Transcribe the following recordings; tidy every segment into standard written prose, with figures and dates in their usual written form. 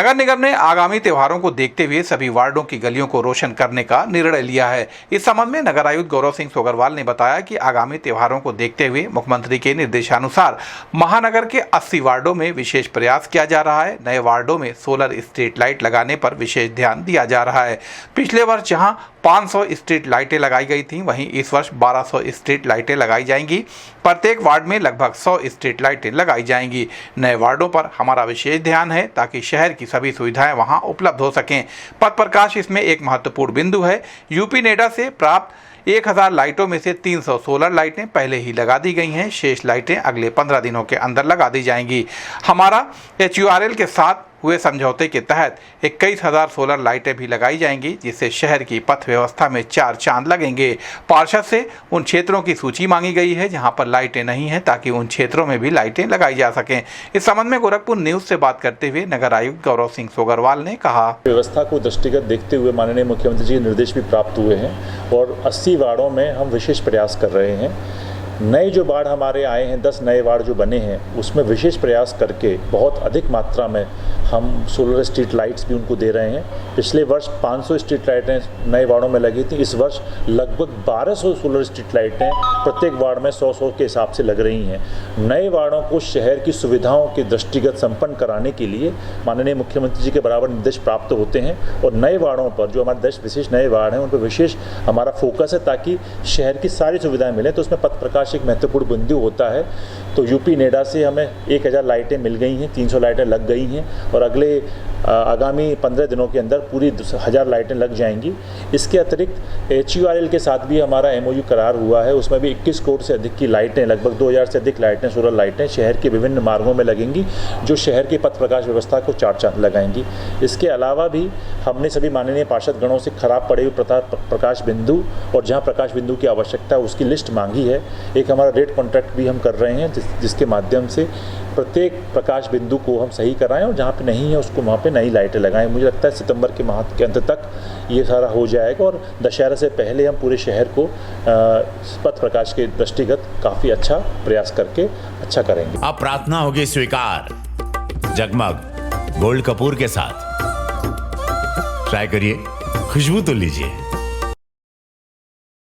नगर निगम ने आगामी त्योहारों को देखते हुए सभी वार्डों की गलियों को रोशन करने का निर्णय लिया है। इस संबंध में नगर आयुक्त गौरव सिंह सोगरवाल ने बताया कि आगामी त्योहारों को देखते हुए मुख्यमंत्री के निर्देशानुसार महानगर के 80 वार्डों में विशेष प्रयास किया जा रहा है। नए वार्डों में सोलर स्ट्रीट लाइट लगाने पर विशेष ध्यान दिया जा रहा है। पिछले वर्ष जहां 500 स्ट्रीट लाइटें लगाई गई थीं, वहीं इस वर्ष 1200 स्ट्रीट लाइटें लगाई जाएंगी। प्रत्येक वार्ड में लगभग 100 स्ट्रीट लाइटें लगाई जाएंगी। नए वार्डों पर हमारा विशेष ध्यान है ताकि शहर की सभी सुविधाएं वहां उपलब्ध हो सकें। पथ प्रकाश इसमें एक महत्वपूर्ण बिंदु है। यूपी नेडा से प्राप्त 1000 लाइटों में से 300 सोलर लाइटें पहले ही लगा दी गई हैं। शेष लाइटें अगले 15 दिनों के अंदर लगा दी जाएंगी। हमारा HURL के साथ हुए समझौते के तहत 21,000 सोलर लाइटें भी लगाई जाएंगी, जिससे शहर की पथ व्यवस्था में 4 चांद लगेंगे। पार्षद से उन क्षेत्रों की सूची मांगी गई है जहां पर लाइटें नहीं हैं, ताकि उन क्षेत्रों में भी लाइटें लगाई जा सकें। इस संबंध में गोरखपुर न्यूज से बात करते हुए नगर आयुक्त गौरव सिंह सोगरवाल ने कहा, व्यवस्था को दृष्टिगत देखते हुए माननीय मुख्यमंत्री जी के निर्देश भी प्राप्त हुए हैं और 80 वार्डों में हम विशेष प्रयास कर रहे हैं। नए जो वार्ड हमारे आए हैं, 10 नए वार्ड जो बने हैं, उसमें विशेष प्रयास करके बहुत अधिक मात्रा में हम सोलर स्ट्रीट लाइट्स भी उनको दे रहे हैं। पिछले वर्ष 500 स्ट्रीट लाइटें नए वार्डों में लगी थी। इस वर्ष लगभग 1200 सोलर स्ट्रीट लाइटें प्रत्येक वार्ड में 100-100 के हिसाब से लग रही हैं। नए वार्डों को शहर की सुविधाओं के दृष्टिगत संपन्न कराने के लिए माननीय मुख्यमंत्री जी के बराबर निर्देश प्राप्त होते हैं और नए वार्डों पर जो हमारे 10 विशेष नए वार्ड हैं, उन पर विशेष हमारा फोकस है ताकि शहर की सारी सुविधाएँ मिलें। तो उसमें पथ प्रकाश एक महत्वपूर्ण बिंदु होता है। तो यूपी नेडा से हमें 1000 लाइटें मिल गई हैं, 300 लाइटें लग गई हैं और अगले आगामी 15 दिनों के अंदर पूरी 1000 लाइटें लग जाएंगी। इसके अतिरिक्त HURL के साथ भी हमारा MOU करार हुआ है। उसमें भी 21 करोड़ से अधिक की लाइटें, लगभग 2000 से अधिक लाइटें, सोलर लाइटें शहर के विभिन्न मार्गों में लगेंगी, जो शहर की पथ प्रकाश व्यवस्था को 4 चांद लगाएंगी। इसके अलावा भी हमने सभी माननीय पार्षद गणों से खराब पड़े हुए प्रकाश बिंदु और जहाँ प्रकाश बिंदु की आवश्यकता है उसकी लिस्ट मांगी है। एक हमारा रेट कॉन्ट्रैक्ट भी हम कर रहे हैं, जिसके माध्यम से प्रत्येक प्रकाश बिंदु को हम सही कराएं और जहाँ पे नहीं है उसको वहाँ पे नई लाइटें लगाएं। मुझे लगता है सितंबर के माह के अंत तक ये सारा हो जाएगा और दशहरा से पहले हम पूरे शहर को पथ प्रकाश के दृष्टिगत काफ़ी अच्छा प्रयास करके अच्छा करेंगे। अब प्रार्थना होगी स्वीकार जगमग गोल्ड कपूर के साथ। ट्राई करिए, खुशबू तो लीजिए।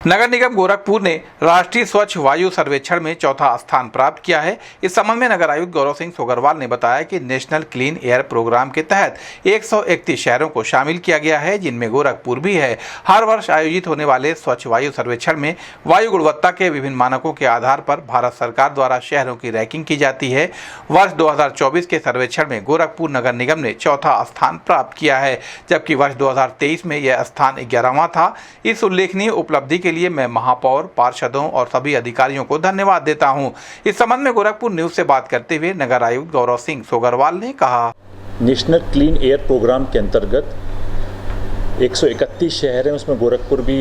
नगर निगम गोरखपुर ने राष्ट्रीय स्वच्छ वायु सर्वेक्षण में 4था स्थान प्राप्त किया है। इस संबंध में नगर आयुक्त गौरव सिंह सोगरवाल ने बताया कि नेशनल क्लीन एयर प्रोग्राम के तहत 131 शहरों को शामिल किया गया है, जिनमें गोरखपुर भी है। हर वर्ष आयोजित होने वाले स्वच्छ वायु सर्वेक्षण में वायु गुणवत्ता के विभिन्न मानकों के आधार पर भारत सरकार द्वारा शहरों की रैंकिंग की जाती है। वर्ष 2024 के सर्वेक्षण में गोरखपुर नगर निगम ने 4था स्थान प्राप्त किया है, जबकि वर्ष 2023 में यह स्थान 11वां था। इस उल्लेखनीय उपलब्धि के लिए मैं महापौर, पार्षदों और सभी अधिकारियों को धन्यवाद देता हूं। इस संबंध में गोरखपुर न्यूज से बात करते हुए नगर आयुक्त गौरव सिंह सोगरवाल ने कहा, नेशनल क्लीन एयर प्रोग्राम के अंतर्गत 131 शहर हैं, उसमें गोरखपुर भी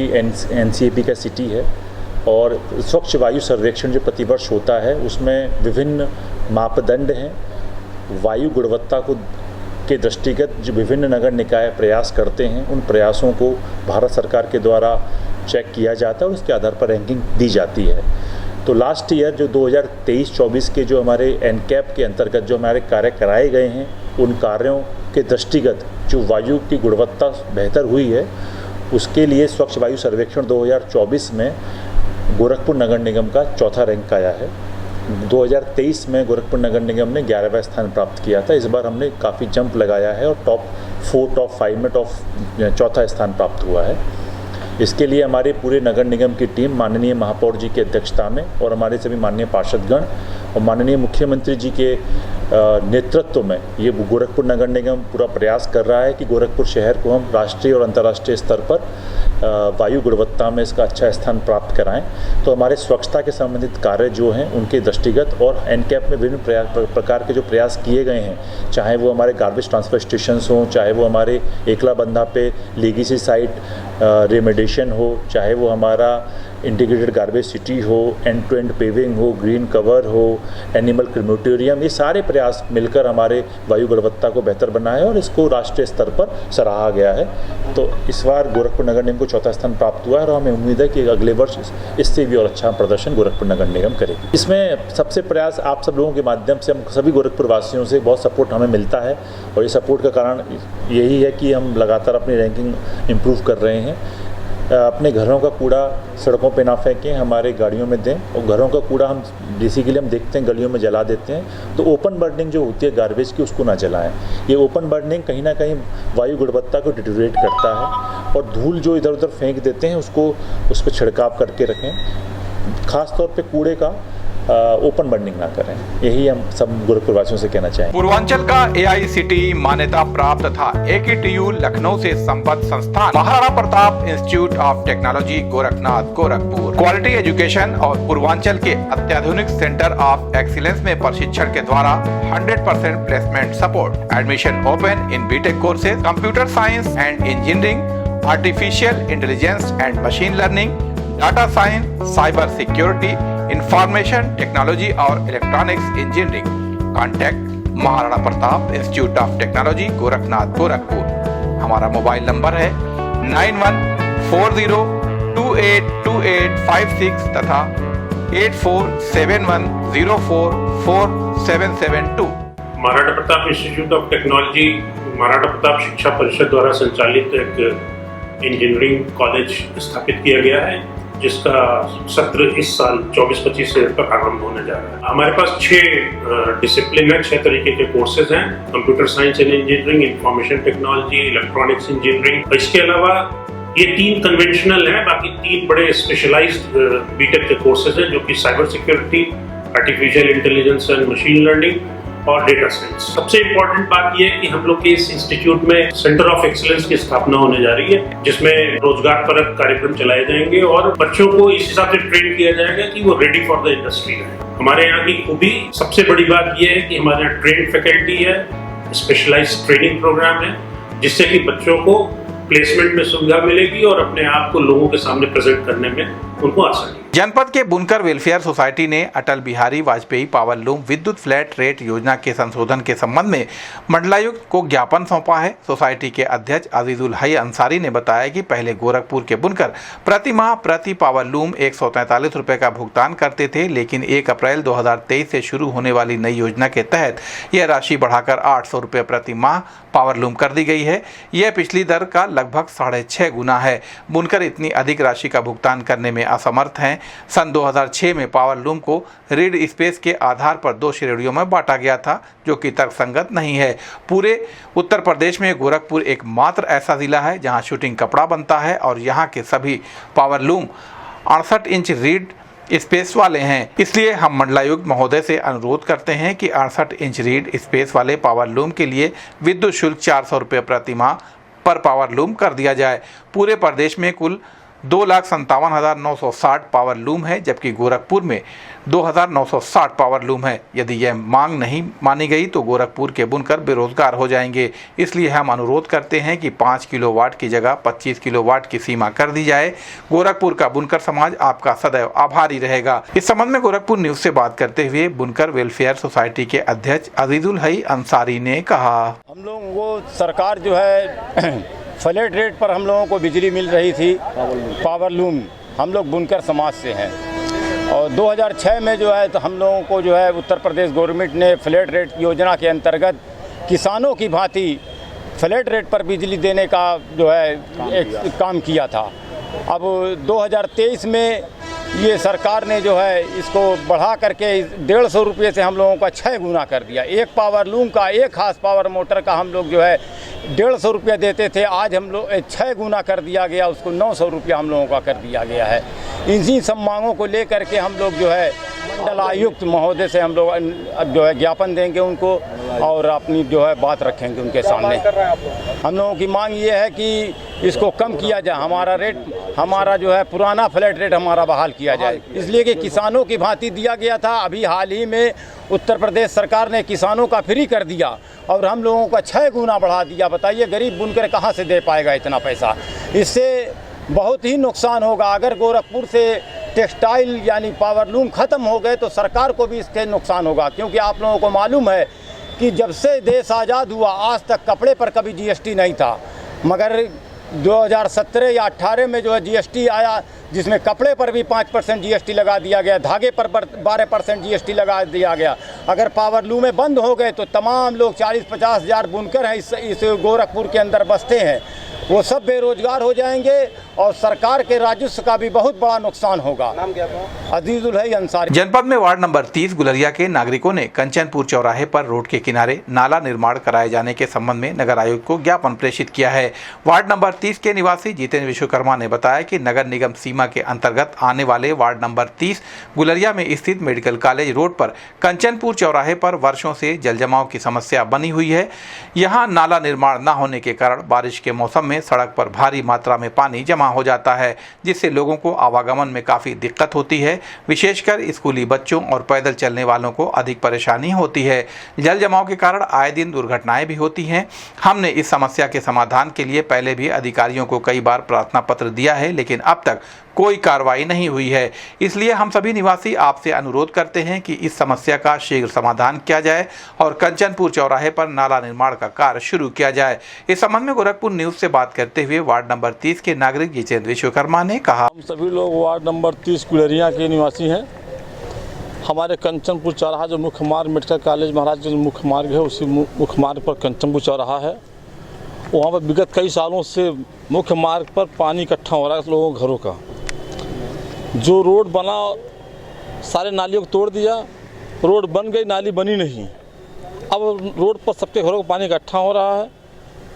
NCAP का सिटी है और स्वच्छ वायु सर्वेक्षण जो प्रतिवर्ष होता है उसमें विभिन्न मापदंड हैं। वायु गुणवत्ता को के दृष्टिगत जो विभिन्न नगर निकाय प्रयास करते हैं, उन प्रयासों को भारत सरकार के द्वारा चेक किया जाता है और उसके आधार पर रैंकिंग दी जाती है। तो लास्ट ईयर जो 2023-24 के जो हमारे NCAP के अंतर्गत जो हमारे कार्य कराए गए हैं, उन कार्यों के दृष्टिगत जो वायु की गुणवत्ता बेहतर हुई है, उसके लिए स्वच्छ वायु सर्वेक्षण 2024 में गोरखपुर नगर निगम का 4था रैंक आया है। 2023 में गोरखपुर नगर निगम ने 11वां स्थान प्राप्त किया था। इस बार हमने काफ़ी जंप लगाया है और टॉप 4, टॉप 5 में 4था स्थान प्राप्त हुआ है। इसके लिए हमारे पूरे नगर निगम की टीम माननीय महापौर जी की अध्यक्षता में और हमारे सभी माननीय पार्षदगण और माननीय मुख्यमंत्री जी के नेतृत्व में ये गोरखपुर नगर निगम पूरा प्रयास कर रहा है कि गोरखपुर शहर को हम राष्ट्रीय और अंतर्राष्ट्रीय स्तर पर वायु गुणवत्ता में इसका अच्छा स्थान प्राप्त कराएं। तो हमारे स्वच्छता के संबंधित कार्य जो हैं उनके दृष्टिगत और NCAP में विभिन्न प्रकार के जो प्रयास किए गए हैं, चाहे वो हमारे गार्बेज ट्रांसफर स्टेशंस हों, चाहे वो हमारे एकला बंधा पे लीगेसी साइट रेमेडिएशन हो, चाहे वो हमारा इंटीग्रेटेड गार्बेज सिटी हो, एंड टू एंड पेविंग हो, ग्रीन कवर हो, एनिमल क्रिमेटोरियम, ये सारे प्रयास मिलकर हमारे वायु गुणवत्ता को बेहतर बनाए और इसको राष्ट्रीय स्तर पर सराहा गया है। तो इस बार गोरखपुर नगर निगम को चौथा स्थान प्राप्त हुआ है और हमें उम्मीद है कि अगले वर्ष इससे भी और अच्छा प्रदर्शन गोरखपुर नगर निगम करेगी। इसमें सबसे प्रयास आप सब लोगों के माध्यम से हम सभी गोरखपुर वासियों से बहुत सपोर्ट हमें मिलता है और ये सपोर्ट का कारण यही है कि हम लगातार अपनी रैंकिंग इम्प्रूव कर रहे हैं। अपने घरों का कूड़ा सड़कों पे ना फेंकें, हमारे गाड़ियों में दें, और घरों का कूड़ा हम बेसिकली हम देखते हैं गलियों में जला देते हैं, तो ओपन बर्निंग जो होती है गार्बेज की उसको ना जलाएं। ये ओपन बर्निंग कहीं ना कहीं वायु गुणवत्ता को डिटेरियोरेट करता है और धूल जो इधर उधर फेंक देते हैं उसको उस पर छिड़काव करके रखें। खास तौर पे कूड़े का ओपन बर्निंग ना करें, यही हम सब गोरखपुर वासियों से कहना चाहेंगे। पूर्वांचल का AICTE मान्यता प्राप्त तथा AKTU लखनऊ से संबद्ध संस्थान Maharana Pratap institute of technology Gorakhnath Gorakhpur quality education और पूर्वांचल के अत्याधुनिक सेंटर ऑफ एक्सीलेंस में प्रशिक्षण के द्वारा 100% placement support. Admission open in B Tech courses, computer science and engineering, artificial intelligence and machine learning, data science, cyber security, information technology और electronics engineering. Contact Maharana Pratap institute of technology Gorakhnath Gorakhpur. हमारा mobile number है 9140282856 तथा 8471044772। Maharana Pratap institute of technology Maharana Pratap शिक्षा परिषद द्वारा संचालित एक engineering college स्थापित किया गया है, जिसका सत्र इस साल 24-25 से पर आरंभ होने जा रहा है। हमारे पास 6 डिसिप्लिन है, 6 तरीके के कोर्सेज हैं। Computer science and engineering, information technology, electronics engineering. इसके अलावा ये 3 कन्वेंशनल हैं, बाकी 3 बड़े स्पेशलाइज्ड बीटेक के कोर्सेज हैं, जो कि cyber security, artificial intelligence and machine learning और डेटा साइंस। सबसे इम्पोर्टेंट बात यह है कि हम लोग के इस इंस्टीट्यूट में सेंटर ऑफ एक्सीलेंस की स्थापना होने जा रही है, जिसमें रोजगार परक कार्यक्रम चलाए जाएंगे और बच्चों को इस हिसाब से ट्रेन किया जाएगा कि वो रेडी फॉर द इंडस्ट्री रहे। हमारे यहाँ की खूबी सबसे बड़ी बात यह है कि हमारे यहाँ ट्रेन फैकल्टी है, स्पेशलाइज्ड ट्रेनिंग प्रोग्राम है, जिससे कि बच्चों को प्लेसमेंट में सुविधा मिलेगी और अपने आप को लोगों के सामने प्रेजेंट करने में उनको आसानी। जनपद के बुनकर वेलफेयर सोसाइटी ने अटल बिहारी वाजपेयी पावर लूम विद्युत फ्लैट रेट योजना के संशोधन के संबंध में मंडलायुक्त को ज्ञापन सौंपा है। सोसाइटी के अध्यक्ष अजीजुल हई अंसारी ने बताया कि पहले गोरखपुर के बुनकर प्रति माह प्रति पावर लूम 143 रुपए का भुगतान करते थे, लेकिन 1 अप्रैल 2023 से शुरू होने वाली नई योजना के तहत यह राशि बढ़ाकर 800 रुपए प्रति माह पावर लूम कर दी गई है। यह पिछली दर का लगभग 6.5 गुना है। बुनकर इतनी अधिक राशि का भुगतान करने में असमर्थ हैं। सन 2006 में पावर लूम को रीड स्पेस के आधार पर 2 श्रेणियों में बांटा गया था, जो कि तर्कसंगत नहीं है। पूरे उत्तर प्रदेश में गोरखपुर एकमात्र ऐसा जिला है जहां शूटिंग कपड़ा बनता है और यहां के सभी power loom 68 inch read space वाले हैं। इसलिए हम मंडलायुक्त महोदय से अनुरोध करते हैं कि 68 इंच रीड स्पेस वाले पावर लूम के लिए विद्युत शुल्क 400 रुपये प्रति माह पर पावर लूम कर दिया जाए। पूरे प्रदेश में कुल 2,57,960 पावर लूम है, जबकि गोरखपुर में 2,960 पावर लूम है। यदि यह मांग नहीं मानी गई तो गोरखपुर के बुनकर बेरोजगार हो जाएंगे। इसलिए हम अनुरोध करते हैं कि 5 किलोवाट की जगह 25 किलोवाट की सीमा कर दी जाए। गोरखपुर का बुनकर समाज आपका सदैव आभारी रहेगा। इस संबंध में गोरखपुर न्यूज से बात करते हुए बुनकर वेलफेयर सोसाइटी के अध्यक्ष अजीजुल हई अंसारी ने कहा, हम लोगों को सरकार जो है फ्लैट रेट पर हम लोगों को बिजली मिल रही थी, पावर लूम। हम लोग बुनकर समाज से हैं और 2006 में जो है तो हम लोगों को जो है उत्तर प्रदेश गवर्नमेंट ने फ्लैट रेट योजना के अंतर्गत किसानों की भांति फ्लैट रेट पर बिजली देने का जो है एक काम किया था। अब 2023 में ये सरकार ने जो है इसको बढ़ा करके 150 रुपये से हम लोगों का 6 गुना कर दिया। एक पावर लूम का, एक हाथ पावर मोटर का हम लोग जो है 150 रुपये देते थे, आज हम लोग 6 गुना कर दिया गया, उसको 900 रुपया हम लोगों का कर दिया गया है। इन्हीं सब मांगों को लेकर के हम लोग जो है मंडल आयुक्त महोदय से हम लोग जो है ज्ञापन देंगे उनको और अपनी जो है बात रखेंगे उनके सामने। हम लोगों की मांग ये है कि इसको कम किया जाए, हमारा रेट, हमारा जो है पुराना फ्लैट रेट हमारा बहाल किया जाए, इसलिए कि किसानों की भांति दिया गया था। अभी हाल ही में उत्तर प्रदेश सरकार ने किसानों का फ्री कर दिया और हम लोगों का 6 गुना बढ़ा दिया। बताइए गरीब बुनकर कहाँ से दे पाएगा इतना पैसा? इससे बहुत ही नुकसान होगा। अगर गोरखपुर से टेक्सटाइल यानी पावर लूम ख़त्म हो गए तो सरकार को भी इसके नुकसान होगा, क्योंकि आप लोगों को मालूम है कि जब से देश आज़ाद हुआ आज तक कपड़े पर कभी GST नहीं था, मगर 2017 या 18 में जो है जीएसटी आया, जिसमें कपड़े पर भी 5% जीएसटी लगा दिया गया, धागे पर 12% जीएसटी लगा दिया गया। अगर पावर लूमें बंद हो गए तो तमाम लोग 40-50 हज़ार बुनकर हैं इस गोरखपुर के अंदर बसते हैं, वो सब बेरोजगार हो जाएंगे और सरकार के राजस्व का भी बहुत बड़ा नुकसान होगा। अजीजुल है अंसारी। जनपद में वार्ड नंबर 30 गुलरिया के नागरिकों ने कंचनपुर चौराहे पर रोड के किनारे नाला निर्माण कराए जाने के संबंध में नगर आयुक्त को ज्ञापन प्रेषित किया है। वार्ड नंबर 30 के निवासी जितेंद्र विश्वकर्मा ने बताया कि नगर निगम सीमा के अंतर्गत आने वाले वार्ड नंबर 30 गुलरिया में स्थित मेडिकल कॉलेज रोड पर कंचनपुर चौराहे पर वर्षों से जल जमाव की समस्या बनी हुई है। यहाँ नाला निर्माण न होने के कारण बारिश के मौसम में सड़क पर भारी मात्रा में पानी जमा हो जाता है, जिससे लोगों को आवागमन में काफ़ी दिक्कत होती है। विशेषकर स्कूली बच्चों और पैदल चलने वालों को अधिक परेशानी होती है। जल जमाव के कारण आए दिन दुर्घटनाएं भी होती हैं। हमने इस समस्या के समाधान के लिए पहले भी अधिकारियों को कई बार प्रार्थना पत्र दिया है, लेकिन अब तक कोई कार्रवाई नहीं हुई है। इसलिए हम सभी निवासी आपसे अनुरोध करते हैं कि इस समस्या का शीघ्र समाधान किया जाए और कंचनपुर चौराहे पर नाला निर्माण का कार्य शुरू किया जाए। इस संबंध में गोरखपुर न्यूज से बात करते हुए वार्ड नंबर 30 के नागरिक जितेंद्र विश्वकर्मा ने कहा, हम सभी लोग वार्ड नंबर 30 गुलरिया के निवासी हैं। हमारे कंचनपुर चौराहा जो मुख्य मार्ग मेडिकल कॉलेज महाराज जो मुख्य मार्ग है, उसी मुख्य मार्ग पर कंचनपुर चौराहा है। वहाँ पर विगत कई सालों से मुख्य मार्ग पर पानी इकट्ठा हो रहा है लोगों के घरों का। जो रोड बना, सारे नालियों को तोड़ दिया, रोड बन गई, नाली बनी नहीं। अब रोड पर सबके घरों का पानी इकट्ठा हो रहा है।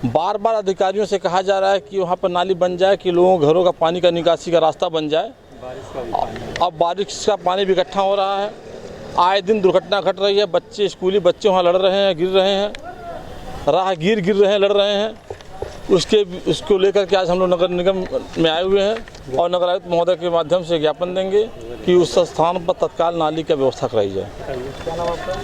बार बार अधिकारियों से कहा जा रहा है कि वहाँ पर नाली बन जाए, कि लोगों के घरों का पानी का निकासी का रास्ता बन जाए। अब बारिश का पानी भी इकट्ठा हो रहा है, आए दिन दुर्घटना घट रही है। बच्चे, स्कूली बच्चे वहाँ लड़ रहे हैं, गिर रहे हैं, राहगीर गिर रहे हैं, लड़ रहे हैं। उसको लेकर के आज हम लोग नगर निगम में आए हुए हैं और नगर आयुक्त महोदय के माध्यम से ज्ञापन देंगे कि उस स्थान पर तत्काल नाली की व्यवस्था कराई जाए।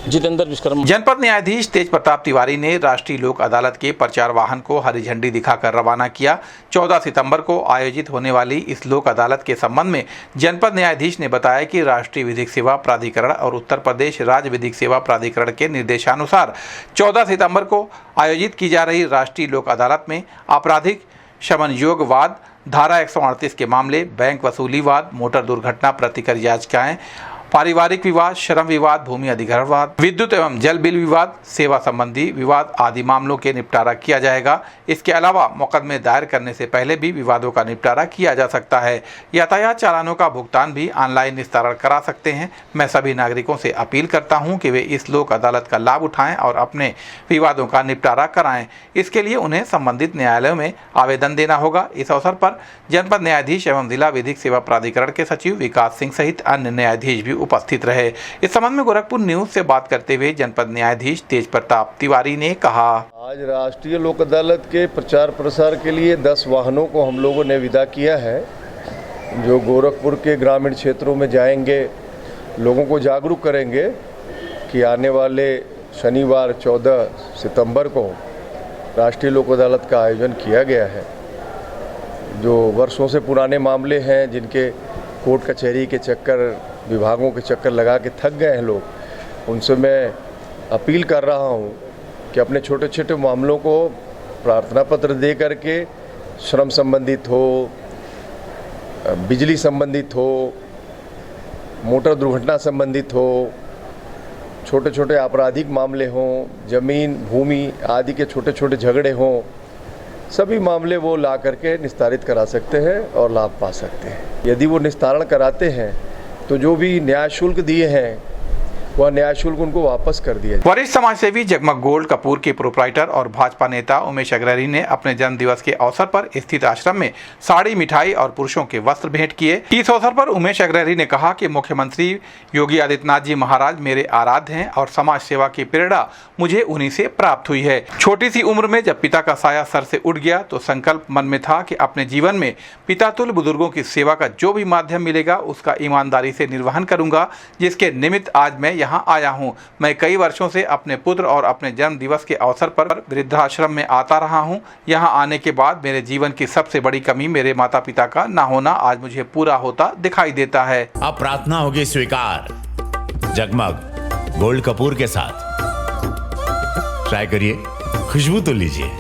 जितेंद्र विश्वकर्मा। जनपद न्यायाधीश तेज प्रताप तिवारी ने राष्ट्रीय लोक अदालत के प्रचार वाहन को हरी झंडी दिखाकर रवाना किया। 14 सितंबर को आयोजित होने वाली इस लोक अदालत के संबंध में जनपद न्यायाधीश ने बताया कि राष्ट्रीय विधिक सेवा प्राधिकरण और उत्तर प्रदेश राज्य विधिक सेवा प्राधिकरण के निर्देशानुसार 14 सितंबर को आयोजित की जा रही राष्ट्रीय लोक अदालत में आपराधिक शमन योग्य वाद, धारा 138 के मामले, बैंक वसूली वाद, मोटर दुर्घटना प्रतिकर याचिकाएं, पारिवारिक विवाद, श्रम विवाद, भूमि अधिग्रहण वाद, विद्युत एवं जल बिल विवाद, सेवा संबंधी विवाद आदि मामलों के निपटारा किया जाएगा। इसके अलावा मुकदमे दायर करने से पहले भी विवादों का निपटारा किया जा सकता है। यातायात चालानों का भुगतान भी ऑनलाइन निस्तारण करा सकते हैं। मैं सभी नागरिकों से अपील करता हूं कि वे इस लोक अदालत का लाभ उठाएं और अपने विवादों का निपटारा कराएं। इसके लिए उन्हें संबंधित न्यायालयों में आवेदन देना होगा। इस अवसर पर जनपद न्यायाधीश एवं जिला विधिक सेवा प्राधिकरण के सचिव विकास सिंह सहित अन्य न्यायाधीश भी उपस्थित रहे। इस संबंध में गोरखपुर न्यूज से बात करते हुए जनपद न्यायाधीश तेज प्रताप तिवारी ने कहा, आज राष्ट्रीय लोक अदालत के प्रचार प्रसार के लिए 10 वाहनों को हम लोगों ने विदा किया है, जो गोरखपुर के ग्रामीण क्षेत्रों में जाएंगे, लोगों को जागरूक करेंगे कि आने वाले शनिवार 14 सितंबर को राष्ट्रीय लोक अदालत का आयोजन किया गया है। जो वर्षों से पुराने मामले हैं, जिनके कोर्ट कचहरी के चक्कर, विभागों के चक्कर लगा के थक गए हैं लोग, उनसे मैं अपील कर रहा हूं कि अपने छोटे छोटे मामलों को प्रार्थना पत्र दे करके, श्रम संबंधित हो, बिजली संबंधित हो, मोटर दुर्घटना संबंधित हो, छोटे छोटे आपराधिक मामले हों, जमीन भूमि आदि के छोटे छोटे झगड़े हों, सभी मामले वो ला करके निस्तारित करा सकते हैं और लाभ पा सकते हैं। यदि वो निस्तारण कराते हैं तो जो भी न्याय शुल्क दिए हैं वह न्याय शुल्क उनको वापस कर दिया जाए। वरिष्ठ समाजसेवी जगमग गोल्ड कपूर के प्रोप्राइटर और भाजपा नेता उमेश अग्रहरी ने अपने जन्म दिवस के अवसर पर स्थित आश्रम में साड़ी, मिठाई और पुरुषों के वस्त्र भेंट किए। इस अवसर पर उमेश अग्रहरी ने कहा कि मुख्यमंत्री योगी आदित्यनाथ जी महाराज मेरे आराध्य हैं और समाज सेवा की प्रेरणा मुझे उन्हीं से प्राप्त हुई है। छोटी सी उम्र में जब पिता का साया सर से उठ गया तो संकल्प मन में था कि अपने जीवन में पिता तुल्य बुजुर्गों की सेवा का जो भी माध्यम मिलेगा उसका ईमानदारी से निर्वहन करूंगा, जिसके निमित्त आज मैं यहाँ आया हूँ। मैं कई वर्षों से अपने पुत्र और अपने जन्म दिवस के अवसर पर वृद्धाश्रम में आता रहा हूँ। यहाँ आने के बाद मेरे जीवन की सबसे बड़ी कमी मेरे माता पिता का न होना आज मुझे पूरा होता दिखाई देता है। अब प्रार्थना होगी स्वीकार जगमग गोल्ड कपूर के साथ। ट्राई करिए, खुशबू तो लीजिए।